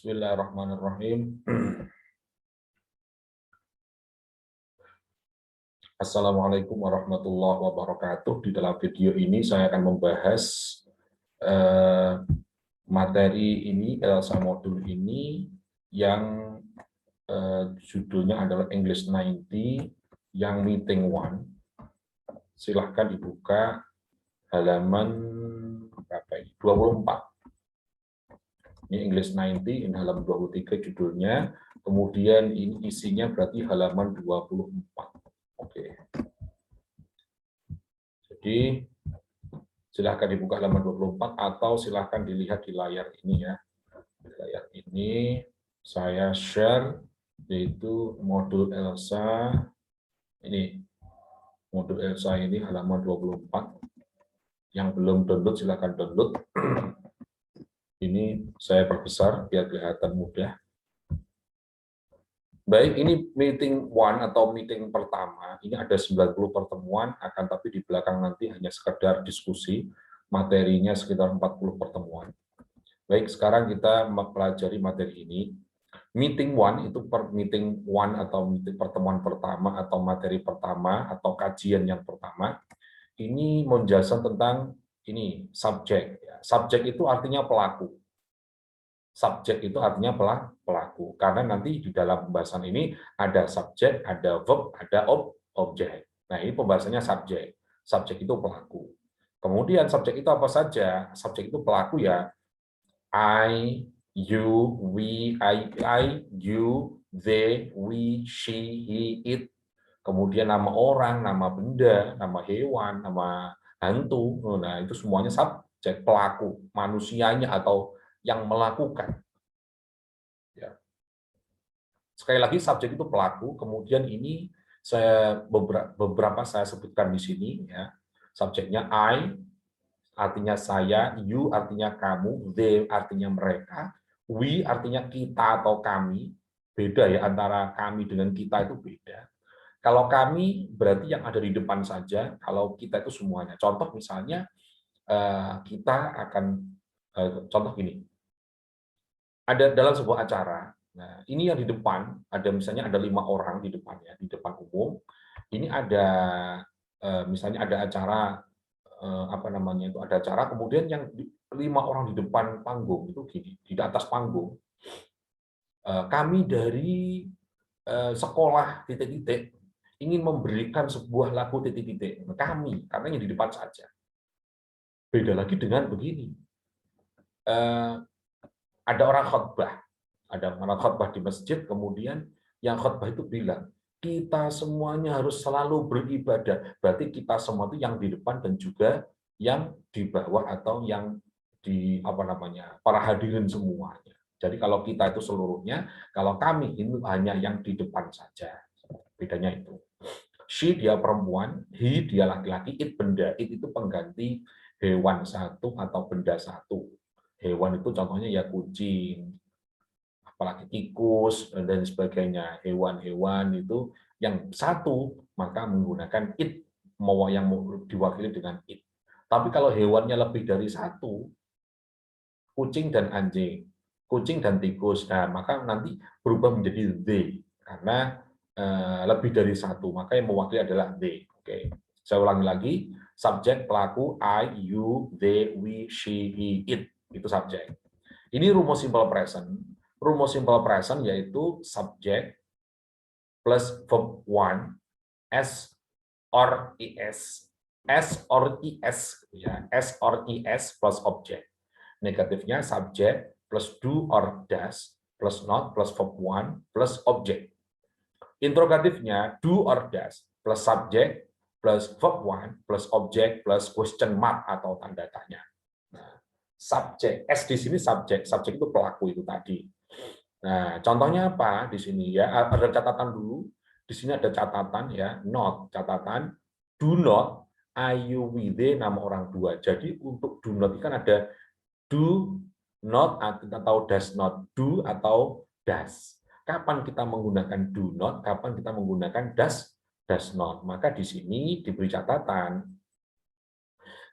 Bismillahirrahmanirrahim. Assalamualaikum warahmatullahi wabarakatuh. Di dalam video ini saya akan membahas materi ini, ELSA modul ini yang judulnya adalah English 90 yang meeting 1. Silahkan dibuka halaman berapa ini? 24. Ini English 90, ini halaman 23 judulnya. Kemudian ini isinya berarti halaman 24. Oke. Jadi silahkan dibuka halaman 24 atau silahkan dilihat di layar ini ya. Di layar ini saya share yaitu modul ELSA ini. Modul ELSA ini halaman 24. Yang belum download silahkan download. Ini saya perbesar biar kelihatan mudah. Baik, ini meeting 1 atau meeting pertama. Ini ada 90 pertemuan, akan tapi di belakang nanti hanya sekedar diskusi, materinya sekitar 40 pertemuan. Baik, sekarang kita mempelajari materi ini. Meeting 1 itu meeting 1 atau meeting pertemuan pertama atau materi pertama atau kajian yang pertama. Ini menjelaskan tentang ini subjek. Subjek itu artinya pelaku. Subjek itu artinya pelaku, karena nanti di dalam pembahasan ini ada subjek, ada verb, ada objek. Nah, ini pembahasannya subjek. Subjek itu pelaku. Kemudian subjek itu apa saja? Subjek itu pelaku ya. I, you, we, you, they, we, she, he, it. Kemudian nama orang, nama benda, nama hewan, nama hantu. Nah, itu semuanya subjek, pelaku, manusianya atau yang melakukan. Ya. Sekali lagi subjek itu pelaku, kemudian ini saya beberapa saya sebutkan di sini ya. Subjeknya I artinya saya, you artinya kamu, they artinya mereka, we artinya kita atau kami. Beda ya antara kami dengan kita itu beda. Kalau kami berarti yang ada di depan saja, kalau kita itu semuanya. Contoh misalnya kita akan contoh gini. Ada dalam sebuah acara, nah ini yang di depan, ada misalnya ada 5 orang di depannya, di depan umum, ini ada misalnya ada acara, apa namanya itu, ada acara, kemudian yang 5 orang di depan panggung, itu gini, di atas panggung, kami dari sekolah titik-titik, ingin memberikan sebuah lagu titik-titik, kami, karena yang di depan saja. Beda lagi dengan begini, ada orang khotbah di masjid, kemudian yang khotbah itu bilang, kita semuanya harus selalu beribadah. Berarti kita semua itu yang di depan dan juga yang di bawah atau yang di apa namanya, para hadirin semuanya. Jadi kalau kita itu seluruhnya, kalau kami itu hanya yang di depan saja. Bedanya itu. She dia perempuan, he dia laki-laki, it benda, it itu pengganti hewan satu atau benda satu. Hewan itu contohnya ya kucing, apalagi tikus dan sebagainya. Hewan-hewan itu yang satu maka menggunakan it, mau yang diwakili dengan it. Tapi kalau hewannya lebih dari satu, kucing dan anjing, kucing dan tikus, nah maka nanti berubah menjadi they karena lebih dari satu, maka yang mewakili adalah they. Oke, saya ulangi lagi, subjek pelaku I, you, they, we, she, he, it, itu subjek. Ini rumus simple present. Rumus simple present yaitu subjek plus verb 1, s or es, s or es, ya, s or es plus objek. Negatifnya subjek plus do or does plus not plus verb 1 plus objek. Interrogatifnya do or does plus subjek plus verb 1 plus objek plus question mark atau tanda tanya. Nah, subjek, S di sini subjek itu pelaku itu tadi. Nah, contohnya apa di sini ya? Ada catatan dulu. Di sini ada catatan ya, not, catatan do not, I, you, we, they, nama orang dua. Jadi untuk do not kan ada do not atau does not, do atau does. Kapan kita menggunakan do not, kapan kita menggunakan does not. Maka di sini diberi catatan.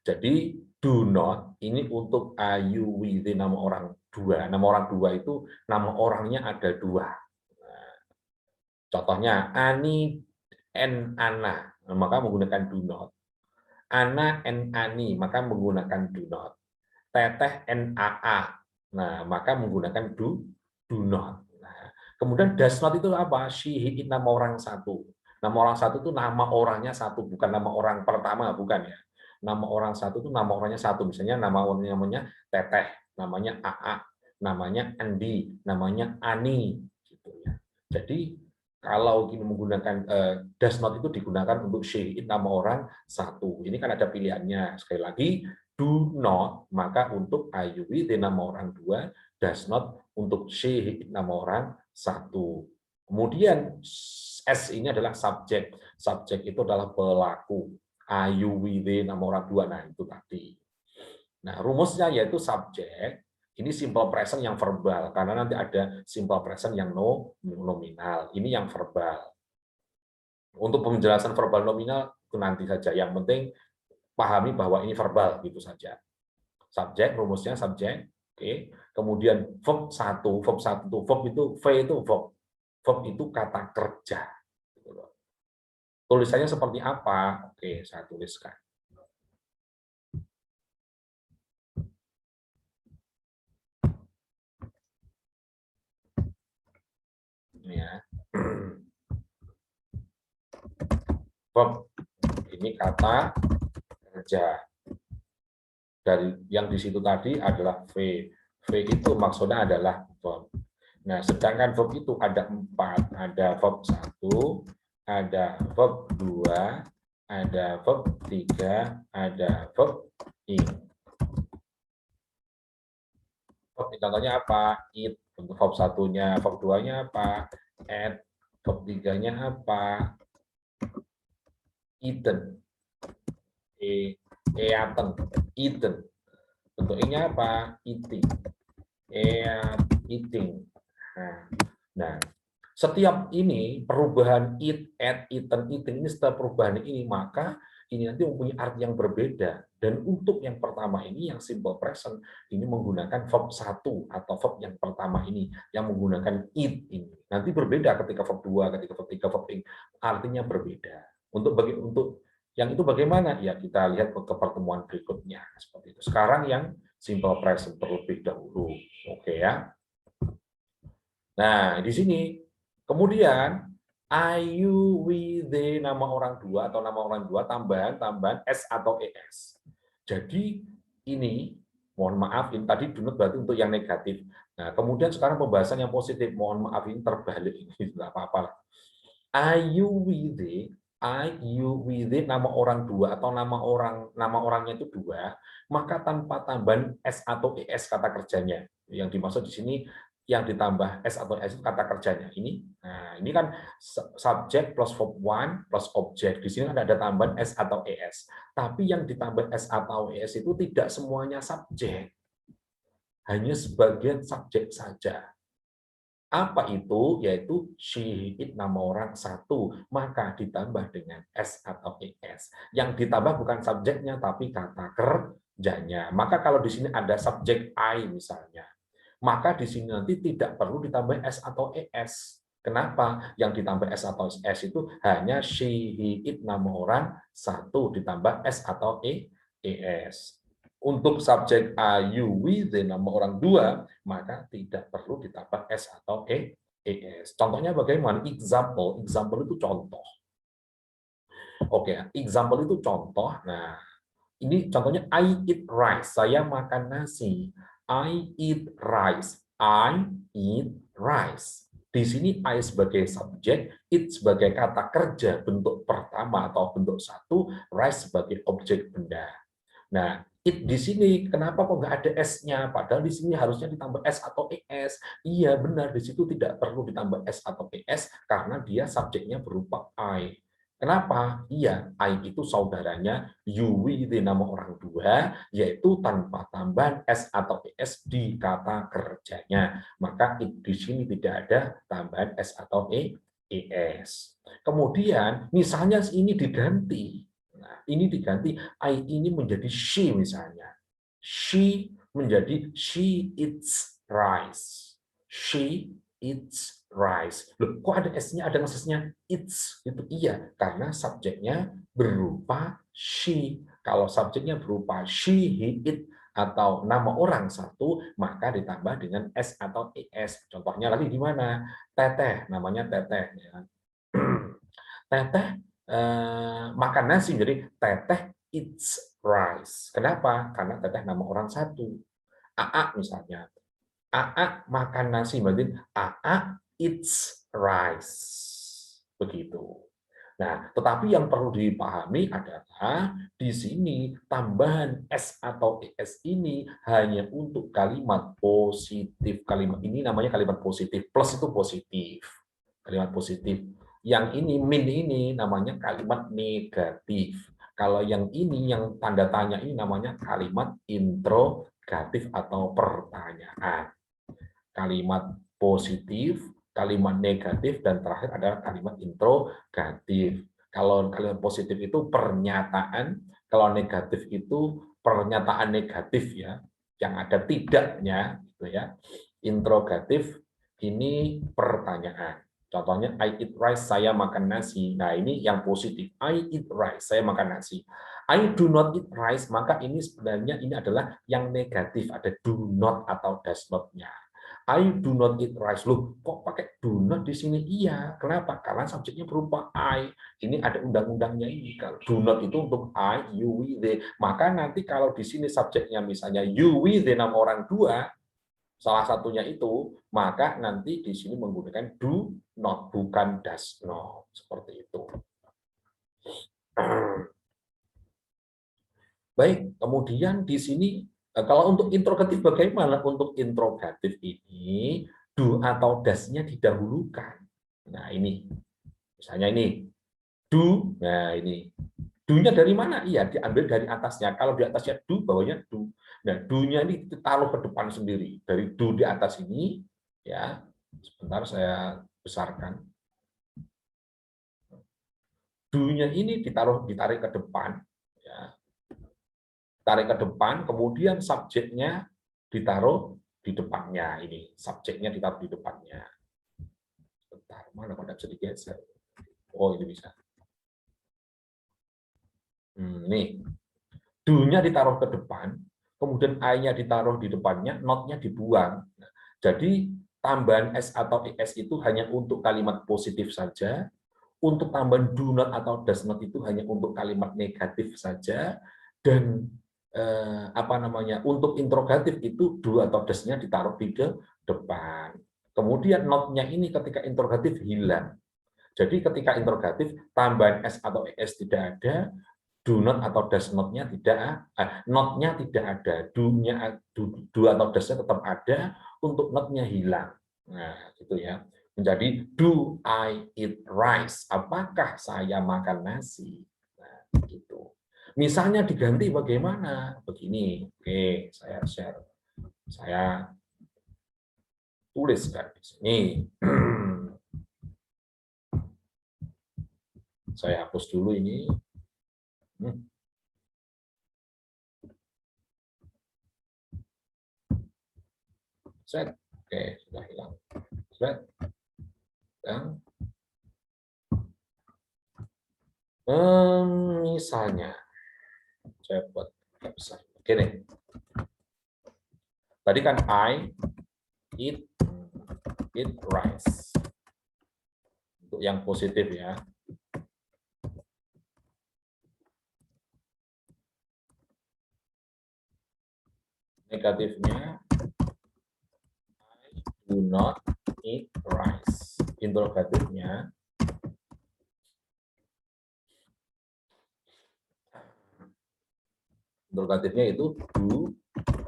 Jadi do not ini untuk ayu with nama orang dua. Nama orang dua itu nama orangnya ada dua. Nah, contohnya Ani and Ana, maka menggunakan do not. Ana and Ani, maka menggunakan do not. Teteh and AA, nah maka menggunakan do not. Nah, kemudian does not itu apa? She, he, it, nama orang satu. Nama orang satu itu nama orangnya satu, bukan nama orang pertama, bukan ya. Nama orang satu itu nama orangnya satu. Misalnya namanya Teteh, namanya AA, namanya Andi, namanya Ani, gitu ya. Jadi kalau ini menggunakan does not itu digunakan untuk she, it, nama orang satu. Ini kan ada pilihannya. Sekali lagi, do not, maka untuk I, you, we, nama orang dua, does not untuk she, it, nama orang satu. Kemudian S ini adalah subjek. Subjek itu adalah pelaku. I, you, we, nama orang dua. Nah, itu tadi. Nah, rumusnya yaitu subjek. Ini simple present yang verbal, karena nanti ada simple present yang nominal. Ini yang verbal. Untuk penjelasan verbal nominal, itu nanti saja. Yang penting pahami bahwa ini verbal, gitu saja. Subjek, rumusnya subjek. Oke. Kemudian verb satu itu V itu verb. Verb itu kata kerja. Tulisannya seperti apa? Oke, saya tuliskan. Ini ya. Verb ini kata kerja. Dari yang di situ tadi adalah V. V itu maksudnya adalah verb. Nah, sedangkan verb itu ada 4. Ada verb 1, ada verb 2, ada verb 3, ada verb ing. Verb contohnya apa? Eat. Untuk verb 1-nya, verb 2-nya apa? Eat. Verb 3-nya apa? Eaten. Eaten. Eaten. Untuk ing-nya apa? Eating. Eating. Nah, setiap ini perubahan eat, ate, eaten, eating ini setiap perubahan ini maka ini nanti mempunyai arti yang berbeda. Dan untuk yang pertama ini yang simple present ini menggunakan verb 1 atau verb yang pertama ini yang menggunakan eat ini. Nanti berbeda ketika verb 2, ketika verb 3, verb ing artinya berbeda. Untuk yang itu bagaimana? Ya kita lihat ke pertemuan berikutnya seperti itu. Sekarang yang simple present terlebih dahulu. Oke ya. Nah, di sini kemudian I, you, we, they, nama orang dua atau nama orang dua tambahan S atau ES. Jadi ini, mohon maaf, ini tadi do not berarti untuk yang negatif. Nah, kemudian sekarang pembahasan yang positif. Mohon maaf, ini terbalik. Ini nggak apa-apa. I, you, we, they, nama orang dua atau nama orangnya itu dua, maka tanpa tambahan S atau ES kata kerjanya. Yang dimaksud di sini yang ditambah S atau ES itu kata kerjanya. Ini kan subjek plus verb one plus objek. Di sini ada tambahan S atau ES. Tapi yang ditambah S atau ES itu tidak semuanya subjek. Hanya sebagian subjek saja. Apa itu? Yaitu she, it, nama orang satu, maka ditambah dengan S atau ES. Yang ditambah bukan subjeknya, tapi kata kerjanya. Maka kalau di sini ada subjek I misalnya, maka di sini nanti tidak perlu ditambah S atau ES. Kenapa? Yang ditambah S atau ES itu hanya she, he, it, nama orang satu, ditambah S atau ES. Untuk subjek I, you, we, they, nama orang dua, maka tidak perlu ditambah S atau ES. Contohnya bagaimana? Example itu contoh. Oke, example itu contoh. Nah, ini contohnya I eat rice. Saya makan nasi. I eat rice. I eat rice. Di sini I sebagai subjek, it sebagai kata kerja bentuk pertama atau bentuk satu, rice sebagai objek benda. Nah, it di sini kenapa kok nggak ada S-nya? Padahal di sini harusnya ditambah S atau ES. Iya, benar, di situ tidak perlu ditambah S atau ES karena dia subjeknya berupa I. Kenapa? Iya, I itu saudaranya you, we, the, nama orang dua, yaitu tanpa tambahan S atau ES di kata kerjanya. Maka it di sini tidak ada tambahan S atau ES. Kemudian, misalnya ini diganti. Nah, ini diganti I ini menjadi she misalnya. She menjadi she eats rice. She eats rice. Loh, kok ada S-nya, ada ngesesnya? Eats. Itu iya, karena subjeknya berupa she. Kalau subjeknya berupa she, he, it, atau nama orang satu, maka ditambah dengan S atau ES. Contohnya lagi di mana? Teteh, namanya Teteh. Ya. Teteh makan nasi, jadi Teteh eats rice. Kenapa? Karena Teteh nama orang satu. AA misalnya. AA makan nasi, berarti AA eats rice. Begitu. Nah, tetapi yang perlu dipahami adalah di sini tambahan S atau ES ini hanya untuk kalimat positif. Kalimat ini namanya kalimat positif. Plus itu positif. Kalimat positif. Yang ini min ini namanya kalimat negatif. Kalau yang ini yang tanda tanya ini namanya kalimat interrogatif atau pertanyaan. Kalimat positif, kalimat negatif, dan terakhir adalah kalimat interrogatif. Kalau kalimat positif itu pernyataan, kalau negatif itu pernyataan negatif ya, yang ada tidaknya, gitu ya. Interrogatif ini pertanyaan. Contohnya I eat rice, saya makan nasi. Nah, ini yang positif. I eat rice, saya makan nasi. I do not eat rice, maka ini sebenarnya ini adalah yang negatif, ada do not atau does not-nya. I do not eat rice. Loh, kok pakai do not di sini? Iya. Kenapa? Karena subjeknya berupa I. Ini ada undang-undangnya ini. Kalau do not itu untuk I, you, we, they. Maka nanti kalau di sini subjeknya misalnya you, we, they, nama orang dua, salah satunya itu, maka nanti di sini menggunakan do not, bukan does not. Seperti itu. Baik, kemudian di sini kalau untuk interrogatif bagaimana? Untuk interrogatif ini do atau does-nya didahulukan. Nah, ini. Misalnya ini do. Nah, ini. Do-nya dari mana? Iya, diambil dari atasnya. Kalau di atasnya do, bawahnya do. Nah, do-nya ini ditaruh ke depan sendiri. Dari do di atas ini, ya. Sebentar saya besarkan. Do-nya ini ditarik ke depan, ya. Tarik ke depan, kemudian subjeknya ditaruh di depannya. Ini subjeknya ditaruh di depannya. Bentar, mana pada bisa digeser? Oh, ini bisa. Nih, do-nya ditaruh ke depan, kemudian I-nya ditaruh di depannya, not-nya dibuang. Jadi tambahan S atau ES itu hanya untuk kalimat positif saja. Untuk tambahan do not atau does not itu hanya untuk kalimat negatif saja. Dan untuk interrogatif itu do atau does-nya ditaruh di depan. Kemudian not-nya ini ketika interrogatif hilang. Jadi ketika interrogatif tambahan S atau ES tidak ada, do not atau does not-nya tidak, not-nya tidak ada, do atau does-nya tetap ada, untuk not-nya hilang. Nah, gitu ya. Menjadi do I eat rice? Apakah saya makan nasi? Nah, gitu. Misalnya diganti bagaimana? Begini. Oke, saya share. Saya tuliskan di sini. Saya hapus dulu ini. Set. Oke, sudah hilang. Set. Dan misalnya saya buat besar. Oke nih. Tadi kan I eat rice. Untuk yang positif ya. Negatifnya I do not eat rice. Interrogatifnya itu do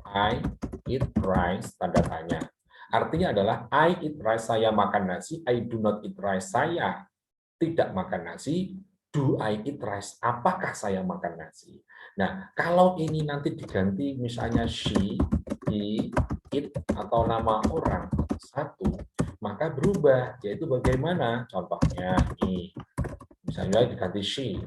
I eat rice, tanda tanya. Artinya adalah I eat rice, saya makan nasi. I do not eat rice, saya tidak makan nasi. Do I eat rice, apakah saya makan nasi? Nah, kalau ini nanti diganti misalnya she, he, it, atau nama orang satu, maka berubah, yaitu bagaimana? Contohnya ini, misalnya diganti she,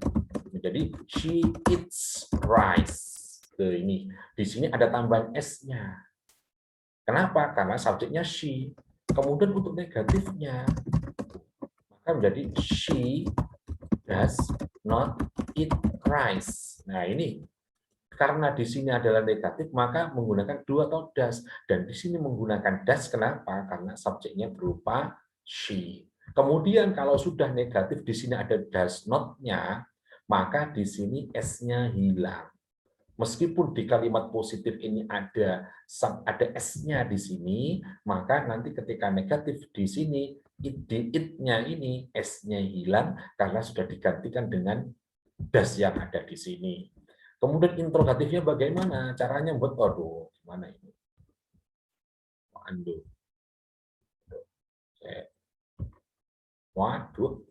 Jadi she eats rice. Ini di sini ada tambahan s-nya. Kenapa? Karena subjeknya she. Kemudian untuk negatifnya maka menjadi she does not eat rice. Nah, ini karena di sini adalah negatif, maka menggunakan do atau does. Dan di sini menggunakan does, kenapa? Karena subjeknya berupa she. Kemudian kalau sudah negatif, di sini ada does not-nya, maka di sini s-nya hilang. Meskipun di kalimat positif ini ada s-nya di sini, maka nanti ketika negatif di sini, di it-nya ini s-nya hilang karena sudah digantikan dengan does yang ada di sini. Kemudian interrogatifnya bagaimana? Caranya buat, aduh, gimana ini? Waduh.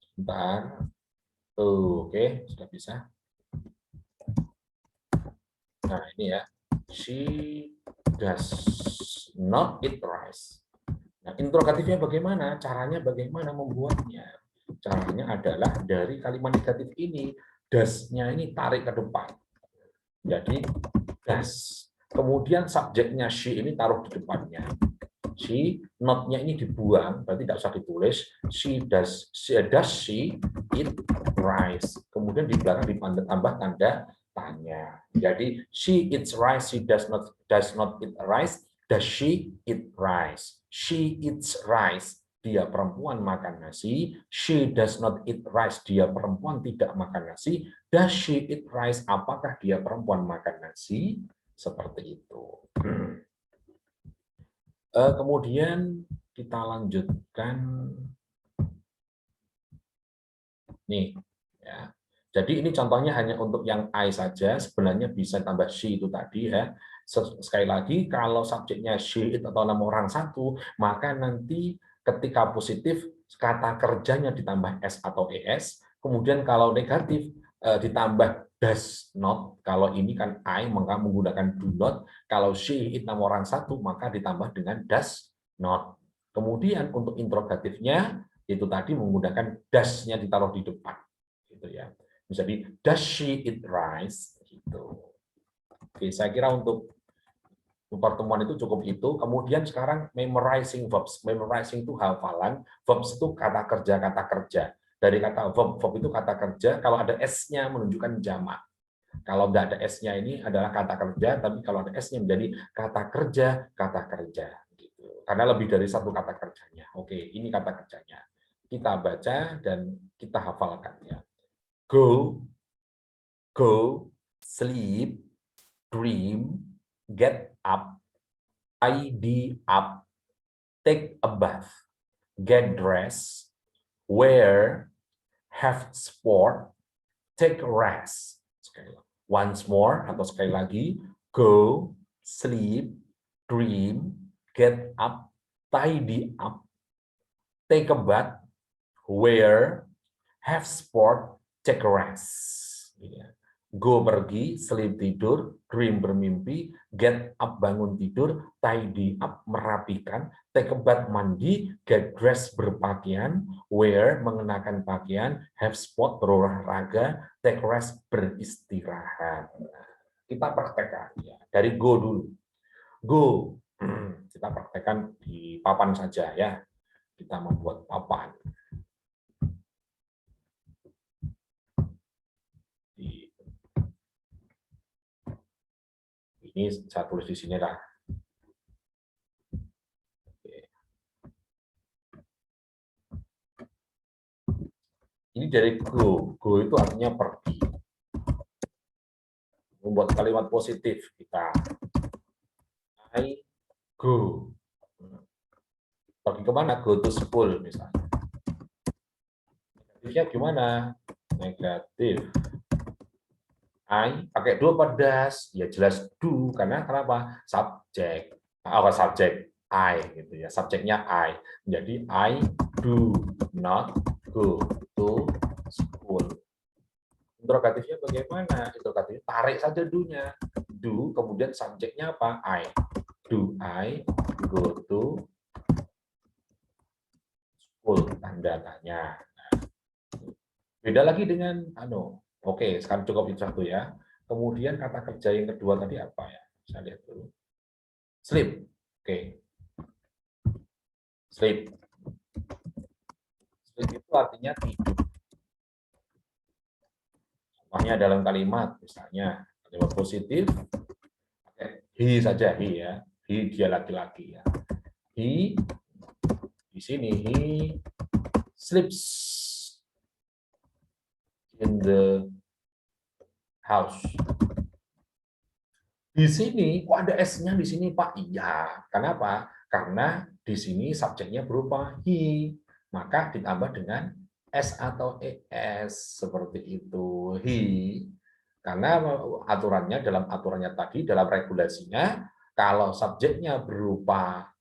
Sebentar. Oke, sudah bisa. Nah, ini ya. She does not eat rice. Nah, interrogatifnya bagaimana? Caranya bagaimana membuatnya? Caranya adalah dari kalimat negatif ini, does-nya ini tarik ke depan. Jadi, does. Kemudian subjeknya she ini taruh di depannya. She, not-nya ini dibuang, berarti tidak usah ditulis. Does she eat rice? Kemudian di belakang ditambah tanda tanya. Jadi she eats rice, she does not eat rice. Does she eat rice? She eats rice. Dia perempuan makan nasi. She does not eat rice. Dia perempuan tidak makan nasi. Does she eat rice? Apakah dia perempuan makan nasi? Seperti itu. Kemudian kita lanjutkan nih ya. Jadi ini contohnya hanya untuk yang I saja, sebenarnya bisa tambah she itu tadi ya. Sekali lagi kalau subjeknya she it atau nama orang satu, maka nanti ketika positif kata kerjanya ditambah s atau es, kemudian kalau negatif ditambah does not. Kalau ini kan I maka menggunakan do not, kalau she it nama orang satu maka ditambah dengan does not. Kemudian untuk interrogatifnya itu tadi menggunakan does-nya ditaruh di depan, gitu ya. Jadi does she eat rice? Gitu. Oke, saya kira untuk pertemuan itu cukup itu. Kemudian sekarang memorizing verbs. Memorizing itu hafalan. Verbs itu kata kerja. Dari kata verb itu kata kerja. Kalau ada s-nya menunjukkan jamak. Kalau tidak ada s-nya ini adalah kata kerja, tapi kalau ada s-nya menjadi kata kerja. Gitu. Karena lebih dari satu kata kerjanya. Oke, ini kata kerjanya. Kita baca dan kita hafalkan ya. Go, sleep, dream, get up, tidy up, take a bath, get dressed, wear, have sport, take a rest. Once more atau sekali lagi, go, sleep, dream, get up, tidy up, take a bath, wear, have sport, take a rest. Go pergi, sleep tidur, dream bermimpi, get up bangun tidur, tidy up merapikan, take a bath mandi, get dressed berpakaian, wear mengenakan pakaian, have sport berolahraga, take rest beristirahat. Kita praktekkan ya. Dari go dulu. Go. Kita praktekkan di papan saja ya. Kita membuat papan. Ini saya tulis di sini lah. Ini dari go. Go itu artinya pergi. Membuat kalimat positif kita. I go. Pergi kemana? Go to school misalnya. Negatifnya gimana? Negatif. I pakai do apa does? Ya jelas do, karena kenapa? Subjek. Apa subjek? I gitu ya. Subjeknya I. Jadi I do not go to school. Interrogatifnya bagaimana? Interrogatifnya tarik saja do-nya. Do, kemudian subjeknya apa? I. Do I go to full tanda tanya. Beda lagi dengan oke, sekarang cukup itu satu ya. Kemudian kata kerja yang kedua tadi apa ya? Saya lihat dulu. Sleep. Oke. Sleep. Sleep itu artinya tidur. Contohnya dalam kalimat, misalnya kalimat positif, he saja, he ya. He dia laki-laki ya. He di sini he sleeps in the house. Di sini kok ada S-nya di sini, Pak? Iya. Kenapa? Karena di sini subjeknya berupa he, maka ditambah dengan S atau ES seperti itu. He. Karena aturannya dalam aturannya tadi dalam regulasinya kalau subjeknya berupa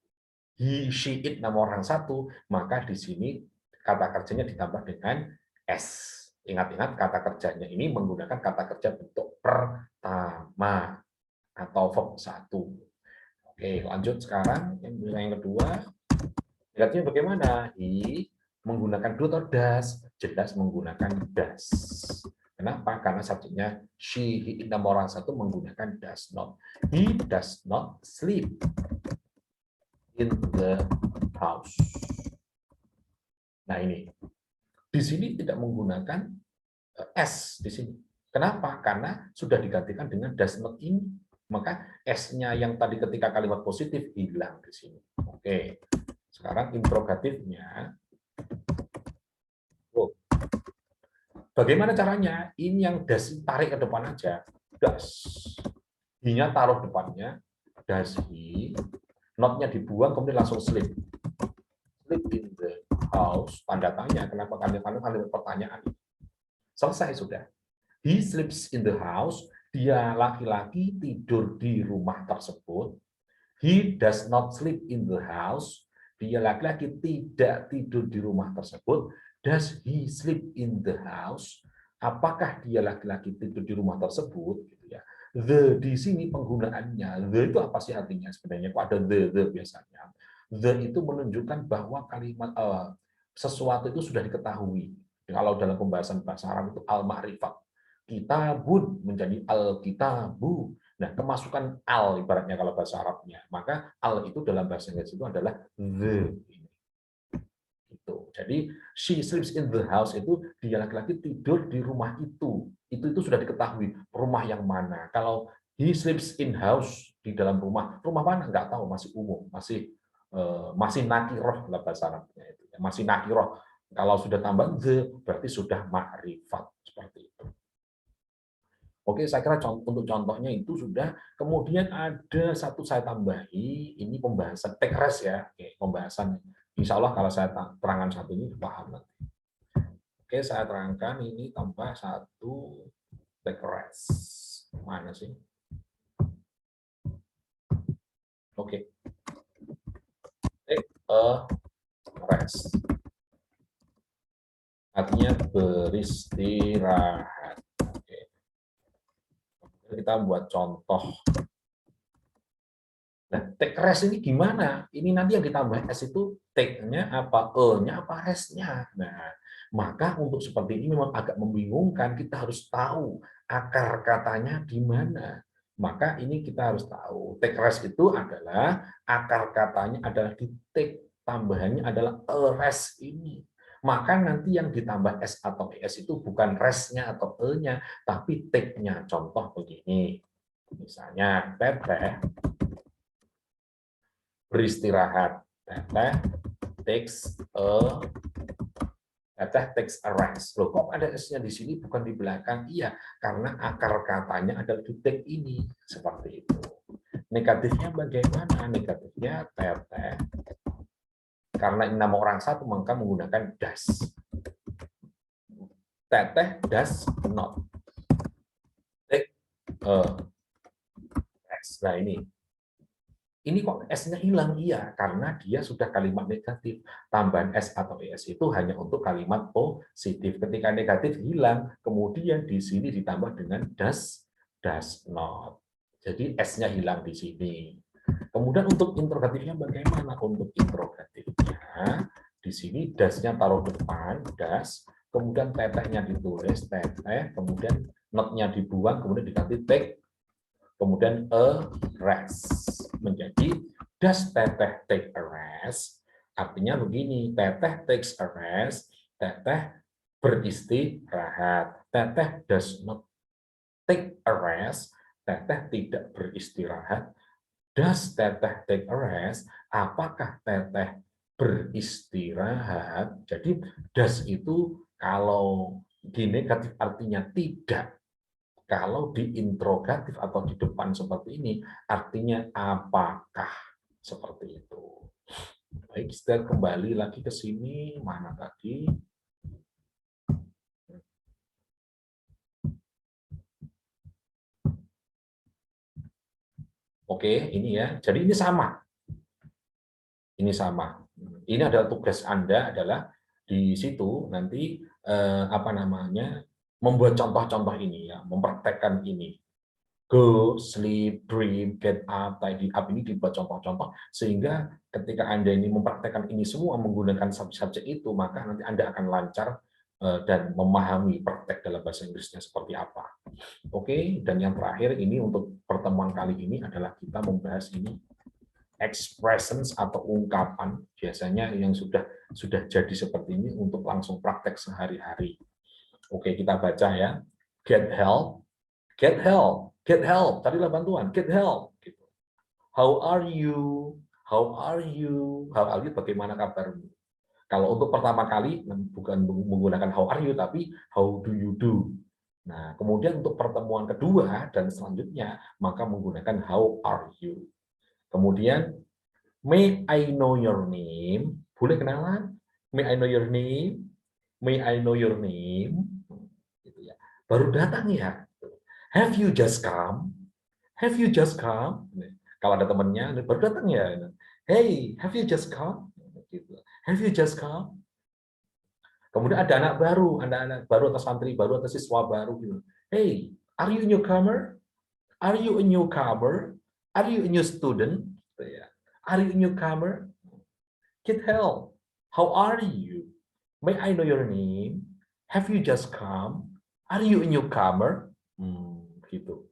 he, she, it nama orang satu, maka di sini kata kerjanya ditambah dengan S. Ingat-ingat kata kerjanya ini menggunakan kata kerja bentuk pertama atau verb 1. Oke, lanjut sekarang yang kedua. Lihatnya bagaimana? He menggunakan do atau does? Jelas menggunakan does. Kenapa? Karena subjeknya she, he, nama orang satu menggunakan does not. He does not sleep in the house. Nah ini, di sini tidak menggunakan S di sini. Kenapa? Karena sudah digantikan dengan does not ini. Maka S-nya yang tadi ketika kalimat positif hilang di sini. Oke, sekarang interrogatifnya. Oh. Bagaimana caranya? Ini yang does tarik ke depan aja. Does. He-nya taruh depannya. Does he. Not-nya dibuang, kemudian langsung sleep. Sleep in the house. Tanda tanya. Kenapa kalimat pertanyaan? Selesai sudah. He sleeps in the house. Dia laki-laki tidur di rumah tersebut. He does not sleep in the house. Dia laki-laki tidak tidur di rumah tersebut. Does he sleep in the house? Apakah dia laki-laki tidur di rumah tersebut? Gitu ya. The di sini penggunaannya. The itu apa sih artinya sebenarnya? Kok ada the biasanya? The itu menunjukkan bahwa kalimat sesuatu itu sudah diketahui. Kalau dalam pembahasan bahasa Arab itu al-ma'rifat. Kitabun menjadi al-kitabu. Nah, kemasukan al ibaratnya kalau bahasa Arabnya. Maka al itu dalam bahasa Inggris itu adalah the. Itu. Jadi she sleeps in the house itu dia laki-laki tidur di rumah itu. Itu sudah diketahui rumah yang mana. Kalau he sleeps in house di dalam rumah mana nggak tahu, masih umum, masih nakiroh dalam bahasa Arabnya itu. Masih nakiroh. Kalau sudah tambah the berarti sudah ma'rifat seperti itu. Oke, saya kira untuk contohnya itu sudah. Kemudian ada satu saya tambahi, ini pembahasan take rest ya. Oke, pembahasan. Insya Allah kalau saya terangkan satu ini paham nanti. Oke, saya terangkan ini tambah satu take rest. Mana sih? Oke. Take a rest. Artinya beristirahat. Kita buat contoh. Nah, take rest ini gimana? Ini nanti yang ditambah S itu take-nya apa, E-nya apa, rest-nya. Nah, maka untuk seperti ini memang agak membingungkan. Kita harus tahu akar katanya di mana. Maka ini kita harus tahu. Take rest itu adalah akar katanya adalah di take, tambahannya adalah a rest ini. Maka nanti yang ditambah S atau ES itu bukan rest-nya atau E-nya, tapi take-nya. Contoh begini. Misalnya, Teteh beristirahat. Teteh takes a rest. Loh, kok ada S-nya di sini bukan di belakang? Iya, karena akar katanya adalah di take ini. Seperti itu. Negatifnya bagaimana? Negatifnya Teteh. Karena ini nama orang satu, maka menggunakan does. Teteh does not take a rest. Nah, ini kok S-nya hilang? Iya, karena dia sudah kalimat negatif. Tambahan S atau ES itu hanya untuk kalimat positif. Ketika negatif hilang, kemudian di sini ditambah dengan does not. Jadi S-nya hilang di sini. Kemudian untuk interrogatifnya bagaimana? Untuk interrogatifnya, Di sini das-nya taruh depan, das, kemudian tetehnya ditulis, teteh, kemudian not-nya dibuang, kemudian diganti take, kemudian a rest. Menjadi does teteh take a rest? Artinya begini, teteh takes a rest, teteh beristirahat. Teteh does not take a rest, teteh tidak beristirahat. Does teteh take a rest? Apakah teteh beristirahat? Jadi does itu kalau di negatif artinya tidak. Kalau di interrogatif atau di depan seperti ini, artinya apakah? Seperti itu. Baik, kita kembali lagi ke sini. Mana tadi? Oke, ini ya. Jadi ini sama. Ini sama. Ini adalah tugas Anda adalah di situ nanti apa namanya membuat contoh-contoh ini ya, mempraktekkan ini. Go, sleep, dream, get up, tidy up ini dibuat contoh-contoh sehingga ketika Anda ini mempraktekkan ini semua menggunakan subjek-subjek itu maka nanti Anda akan lancar dan memahami praktek dalam bahasa Inggrisnya seperti apa. Oke, dan yang terakhir ini untuk pertemuan kali ini adalah kita membahas ini expressions atau ungkapan biasanya yang sudah jadi seperti ini untuk langsung praktek sehari-hari. Oke, kita baca ya. Get help, get help, get help. Carilah bantuan, get help. Gitu. How are you? How are you? How are you? Bagaimana kabarmu? Kalau untuk pertama kali bukan menggunakan how are you tapi how do you do. Nah, kemudian untuk pertemuan kedua dan selanjutnya maka menggunakan how are you. Kemudian may I know your name? Boleh kenalan? May I know your name? May I know your name? Gitu ya. Baru datang ya. Have you just come? Have you just come? Kalau ada temannya, baru datang ya. Hey, have you just come? Gitu. Have you just come? Kemudian ada anak baru atau santri baru atau siswa baru gitu. Hey, are you a newcomer? Are you a newcomer? Are you a new student? Are you a newcomer? Get help. How are you? May I know your name? Have you just come? Are you a newcomer? Gitu.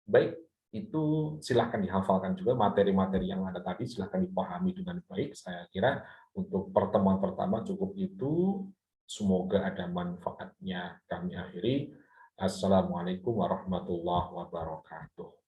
Baik, itu silahkan dihafalkan juga materi-materi yang ada tadi, silahkan dipahami dengan baik. Saya kira untuk pertemuan pertama cukup itu. Semoga ada manfaatnya. Kami akhiri. Assalamualaikum warahmatullahi wabarakatuh.